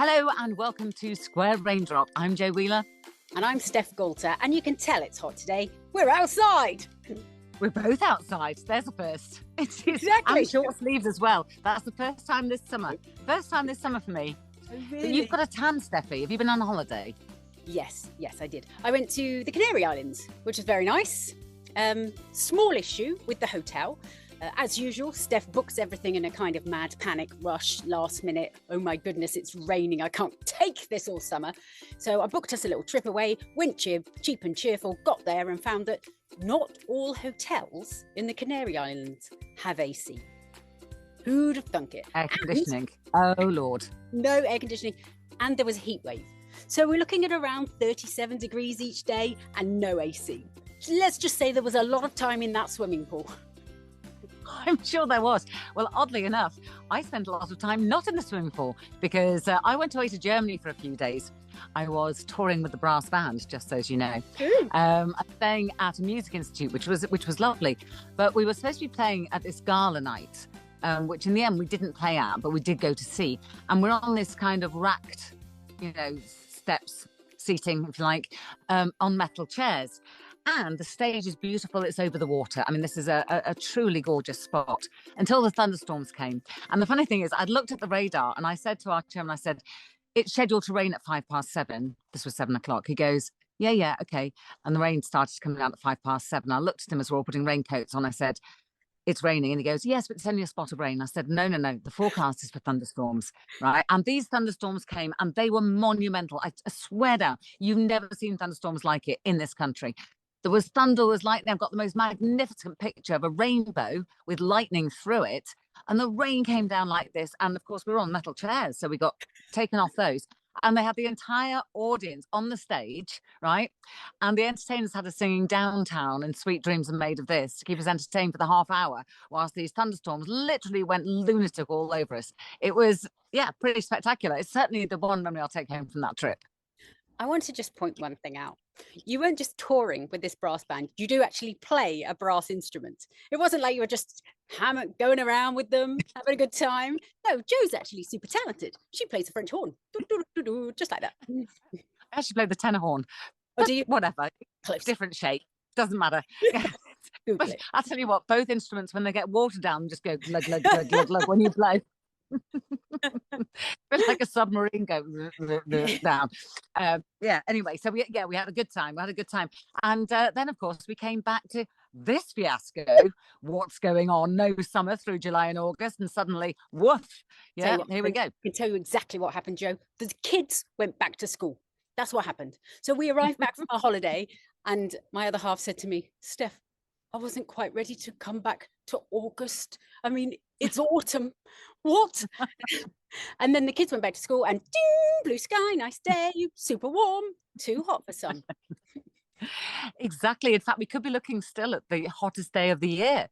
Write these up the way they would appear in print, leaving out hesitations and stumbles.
Hello and welcome to Square Raindrop. I'm Jo Wheeler. And I'm Steff Galter, and you can tell it's hot today. We're outside. We're both outside. There's a first. Exactly. And short sleeves as well. That's the first time this summer. First time this summer for me. Oh, really? But you've got a tan, Steffi. Have you been on a holiday? Yes, I did. I went to the Canary Islands, which was very nice. Small issue with the hotel. As usual, Steff books everything in a kind of mad panic rush, last minute. Oh my goodness, it's raining. I can't take this all summer. So I booked us a little trip away, went cheap and cheerful, got there and found that not all hotels in the Canary Islands have AC. Who'd have thunk it? Air conditioning. Oh, Lord. No air conditioning. And there was a heat wave. So we're looking at around 37 degrees each day and no AC. Let's just say there was a lot of time in that swimming pool. I'm sure there was. Well, oddly enough, I spent a lot of time not in the swimming pool because I went away to Germany for a few days. I was touring with the brass band, just so as you know. I'm staying at a music institute, which was lovely. But we were supposed to be playing at this gala night, which in the end we didn't play at, but we did go to see. And we're on this kind of racked, steps, seating, if you like, on metal chairs. And the stage is beautiful. It's over the water. I mean, this is a truly gorgeous spot until the thunderstorms came. And the funny thing is, I'd looked at the radar and I said to our chairman, I said, it's scheduled to rain at 7:05. This was 7 o'clock. He goes, yeah, okay. And the rain started coming out at 7:05. I looked at him as we're all putting raincoats on. I said, it's raining. And he goes, yes, but it's only a spot of rain. I said, no. The forecast is for thunderstorms, right? And these thunderstorms came and they were monumental. I swear down, you've never seen thunderstorms like it in this country. There was thunder, there was lightning. I've got the most magnificent picture of a rainbow with lightning through it. And the rain came down like this. And of course, we were on metal chairs. So we got taken off those. And they had the entire audience on the stage, right? And the entertainers had us singing Downtown and Sweet Dreams Are Made of This to keep us entertained for the half hour, whilst these thunderstorms literally went lunatic all over us. It was, pretty spectacular. It's certainly the one memory I'll take home from that trip. I want to just point one thing out. You weren't just touring with this brass band. You do actually play a brass instrument. It wasn't like you were just going around with them, having a good time. No, Jo's actually super talented. She plays the French horn, just like that. I actually play the tenor horn. Oh, do you? Whatever. Close. Different shape. Doesn't matter. But I'll tell you what, both instruments, when they get watered down, just go glug, glug, glug, glug, glug when you play. It's like a submarine go down. Anyway, so we had a good time. And then of course we came back to this fiasco. What's going on? No summer through July and August, and suddenly woof. Here we go. I can tell you exactly what happened, Jo. The kids went back to school. That's what happened. So we arrived back from our holiday, and my other half said to me, Steff, I wasn't quite ready to come back to August. I mean, it's autumn. What? And then the kids went back to school and ding, blue sky, nice day, super warm, too hot for some. Exactly. In fact, we could be looking still at the hottest day of the year.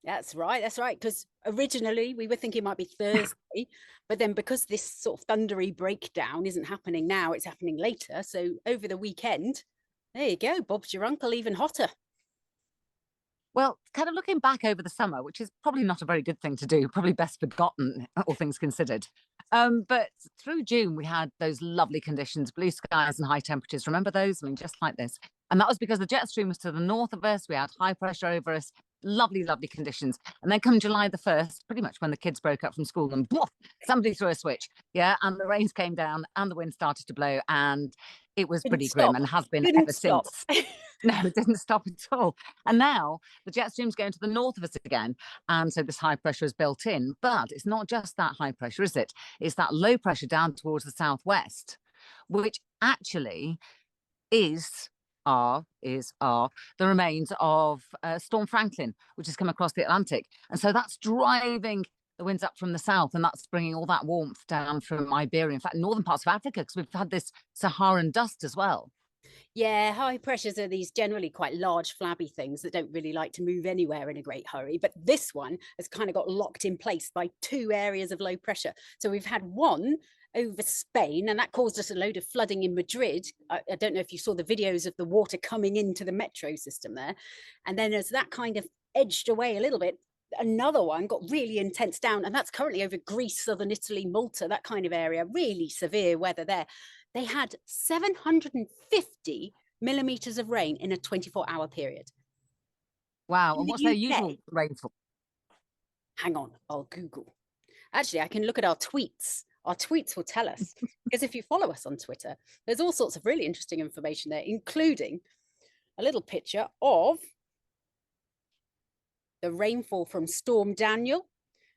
That's right. Because originally we were thinking it might be Thursday, but then because this sort of thundery breakdown isn't happening now, it's happening later. So over the weekend, there you go, Bob's your uncle, even hotter. Well, kind of looking back over the summer, which is probably not a very good thing to do, probably best forgotten, all things considered. But through June, we had those lovely conditions, blue skies and high temperatures. Remember those? I mean, just like this. And that was because the jet stream was to the north of us. We had high pressure over us, lovely conditions. And then come July the 1st, pretty much when the kids broke up from school, and woof, somebody threw a switch. And the rains came down and the wind started to blow. And it was pretty grim and has been ever since. No, it didn't stop at all. And now the jet stream's going to the north of us again. And so this high pressure is built in. But it's not just that high pressure, is it? It's that low pressure down towards the southwest, which actually are the remains of Storm Franklin, which has come across the Atlantic. And so that's driving the winds up from the south, and that's bringing all that warmth down from Iberia, in fact, northern parts of Africa, because we've had this Saharan dust as well. Yeah, high pressures are these generally quite large, flabby things that don't really like to move anywhere in a great hurry. But this one has kind of got locked in place by two areas of low pressure. So we've had one over Spain, and that caused us a load of flooding in Madrid. I don't know if you saw the videos of the water coming into the metro system there. And then as that kind of edged away a little bit, Another one got really intense down, and that's currently over Greece, southern Italy, Malta, that kind of area. Really severe weather there. They had 750 millimeters of rain in a 24-hour period. Wow. In And the what's their UK, usual rainfall? hang on, I'll Google. Actually, I can look at our tweets. Our tweets will tell us, because if you follow us on Twitter, there's all sorts of really interesting information there, including a little picture of the rainfall from Storm Daniel,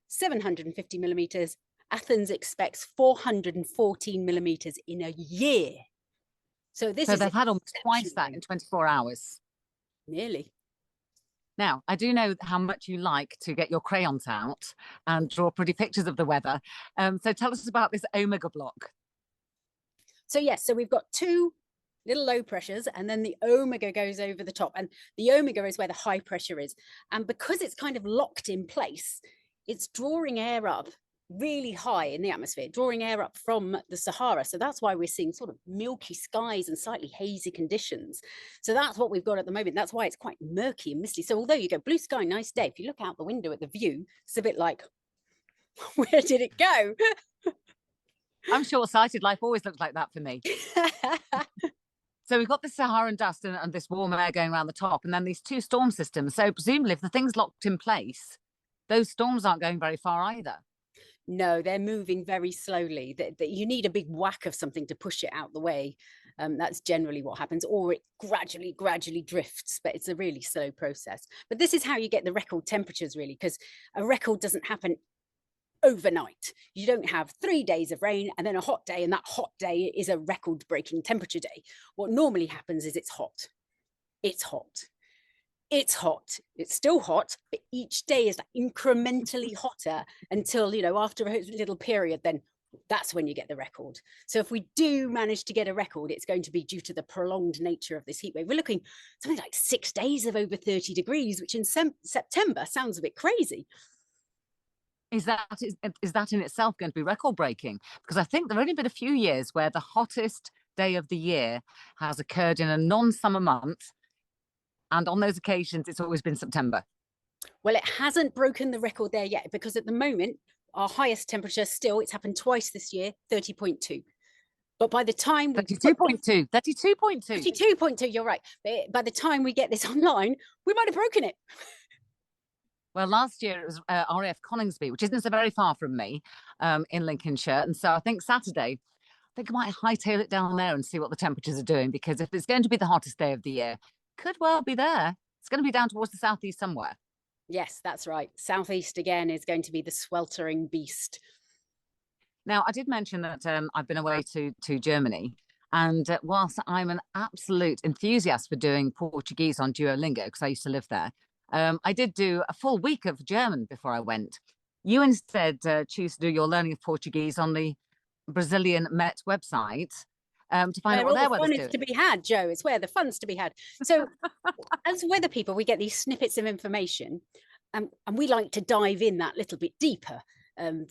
750 millimeters. Athens expects 414 millimeters in a year. So this So is they've had almost twice that in 24 hours. Nearly. Now, I do know how much you like to get your crayons out and draw pretty pictures of the weather. So tell us about this omega block. So yes, so we've got two little low pressures, and then the omega goes over the top, and the omega is where the high pressure is. And because it's kind of locked in place, it's drawing air up really high in the atmosphere, drawing air up from the Sahara. So that's why we're seeing sort of milky skies and slightly hazy conditions. So that's what we've got at the moment. That's why it's quite murky and misty. So although you go blue sky, nice day, if you look out the window at the view, it's a bit like, where did it go? I'm short-sighted. Life always looks like that for me. So we've got the Saharan dust and this warm air going around the top, and then these two storm systems. So presumably if the thing's locked in place, those storms aren't going very far either. No, they're moving very slowly. That you need a big whack of something to push it out the way. That's generally what happens, or it gradually drifts, but it's a really slow process. But this is how you get the record temperatures, really, because a record doesn't happen overnight. You don't have 3 days of rain and then a hot day, and that hot day is a record-breaking temperature day. What normally happens is it's hot. It's hot. It's hot. It's still hot, but each day is like incrementally hotter until, you know, after a little period, then that's when you get the record. So if we do manage to get a record, it's going to be due to the prolonged nature of this heat wave. We're looking something like 6 days of over 30 degrees, which in September sounds a bit crazy. Is that in itself going to be record breaking? Because I think there have only been a few years where the hottest day of the year has occurred in a non-summer month. And on those occasions, it's always been September. Well, it hasn't broken the record there yet, because at the moment, our highest temperature still, it's happened twice this year, 30.2. But by the time we 32.2, 32.2. 32.2, you're right. By the time we get this online, we might have broken it. Well, last year it was RAF Coningsby, which isn't so very far from me, in Lincolnshire. And so I think Saturday, I think I might hightail it down there and see what the temperatures are doing, because if it's going to be the hottest day of the year, could well be there. It's going to be down towards the southeast somewhere. Yes, that's right. Southeast again is going to be the sweltering beast. Now, I did mention that I've been away to Germany. And whilst I'm an absolute enthusiast for doing Portuguese on Duolingo, because I used to live there, I did do a full week of German before I went. You instead choose to do your learning of Portuguese on the Brazilian Met website. To find out what their weather's doing. To be had, Joe. It's where the fun's to be had. So as weather people, we get these snippets of information, and we like to dive in that little bit deeper,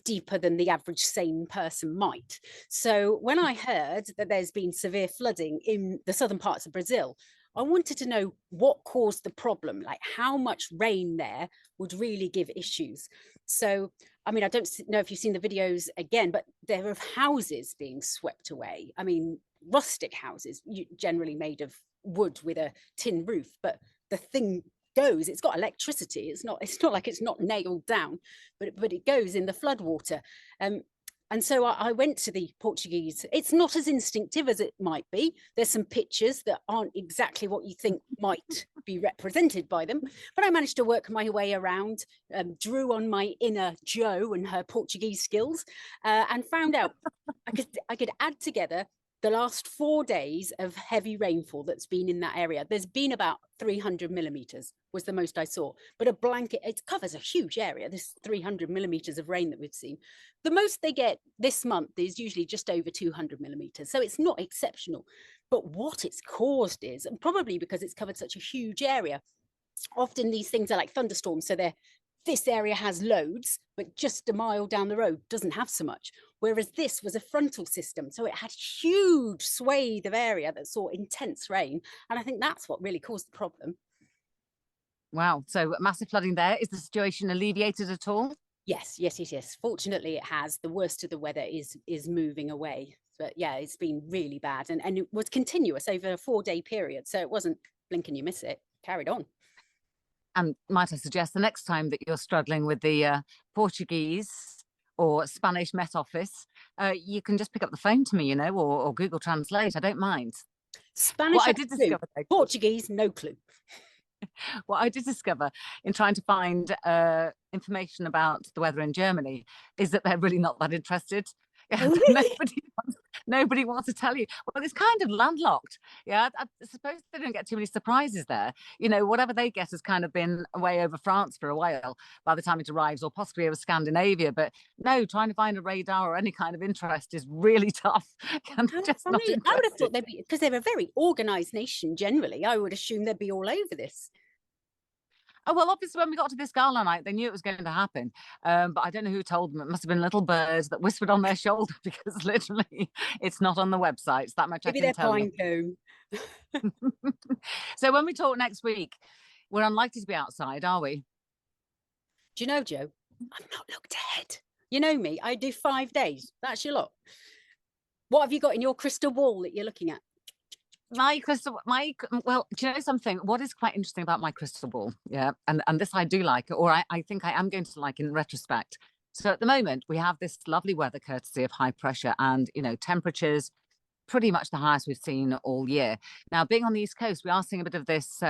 deeper than the average sane person might. So when I heard that there's been severe flooding in the southern parts of Brazil, I wanted to know what caused the problem, like how much rain there would really give issues. So, I mean, I don't know if you've seen the videos again, but there are houses being swept away. I mean, rustic houses, generally made of wood with a tin roof, but the thing goes, it's got electricity. It's not like it's not nailed down, but it goes in the floodwater. And so I went to the Portuguese. It's not as instinctive as it might be. There's some pictures that aren't exactly what you think might be represented by them. But I managed to work my way around, drew on my inner Jo and her Portuguese skills, and found out I could add together the last 4 days of heavy rainfall that's been in that area. There's been about 300 millimeters was the most I saw, but a blanket, it covers a huge area, this 300 millimeters of rain that we've seen. The most they get this month is usually just over 200 millimeters. So it's not exceptional, but what it's caused is, and probably because it's covered such a huge area, often these things are like thunderstorms. So this area has loads, but just a mile down the road doesn't have so much. Whereas this was a frontal system. So it had huge swathe of area that saw intense rain. And I think that's what really caused the problem. Wow. So massive flooding there. Is the situation alleviated at all? Yes. Fortunately, it has. The worst of the weather is moving away. But yeah, it's been really bad, and it was continuous over a 4-day period. So it wasn't blink and you miss it. Carried on. And might I suggest the next time that you're struggling with the Portuguese or Spanish Met Office, you can just pick up the phone to me, or Google Translate. I don't mind. Spanish, What I did discover, though, Portuguese, no clue. what I did discover in trying to find information about the weather in Germany is that they're really not that interested. Oh, really? Nobody wants to tell you. Well, it's kind of landlocked. Yeah, I suppose they don't get too many surprises there. Whatever they get has kind of been away over France for a while by the time it arrives, or possibly over Scandinavia. But no, trying to find a radar or any kind of interest is really tough. And just not I would have thought interested. they'd be, because they're a very organised nation generally. I would assume they'd be all over this. Oh, well, obviously, when we got to this gala night, they knew it was going to happen. But I don't know who told them. It must have been little birds that whispered on their shoulder, because literally it's not on the websites. That much Maybe I can they're tell you. pine cone. So when we talk next week, we're unlikely to be outside, are we? Do you know, Jo? I've not looked ahead. You know me, I do 5 days. That's your lot. What have you got in your crystal ball that you're looking at? Well, do you know something? What is quite interesting about my crystal ball, yeah, and this I do like, or I think I am going to like in retrospect. So at the moment, we have this lovely weather courtesy of high pressure, and temperatures pretty much the highest we've seen all year. Now, being on the East Coast, we are seeing a bit of this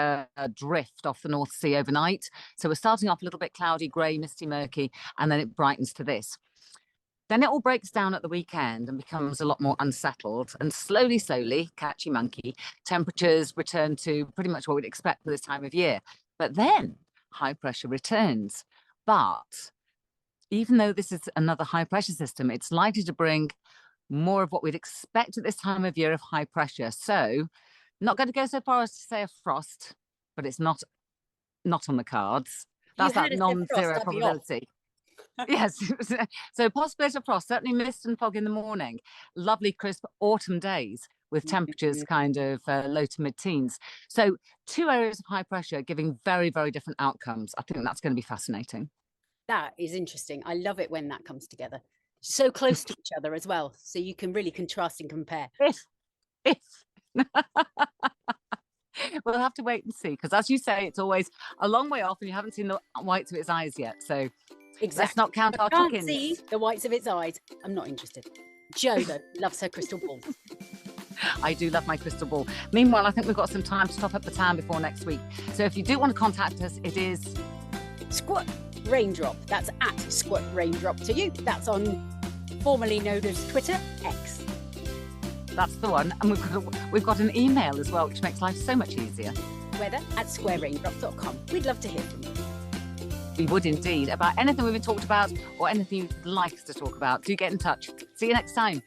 drift off the North Sea overnight. So we're starting off a little bit cloudy, grey, misty, murky, and then it brightens to this. Then it all breaks down at the weekend and becomes a lot more unsettled. And slowly, catchy monkey, temperatures return to pretty much what we'd expect for this time of year. But then high pressure returns. But even though this is another high pressure system, it's likely to bring more of what we'd expect at this time of year of high pressure. So not going to go so far as to say a frost, but it's not on the cards. That's that non-zero probability. Yes. So possibility of frost, certainly mist and fog in the morning. Lovely crisp autumn days with temperatures kind of low to mid-teens. So 2 areas of high pressure giving very, very different outcomes. I think that's going to be fascinating. That is interesting. I love it when that comes together. So close to each other as well. So you can really contrast and compare. If. We'll have to wait and see, because as you say, it's always a long way off and you haven't seen the whites of its eyes yet. So exactly. Let's not count our can't chickens. See the whites of its eyes. I'm not interested. Jo, though, loves her crystal ball. I do love my crystal ball. Meanwhile, I think we've got some time to top up the town before next week. So if you do want to contact us, it is Square Raindrop. That's at Square Raindrop to you. That's on formerly known as Twitter, X. That's the one. And we've got an email as well, which makes life so much easier. weather@squareraindrop.com. We'd love to hear from you. We would indeed. About anything we've been talked about or anything you'd like us to talk about, do get in touch. See you next time.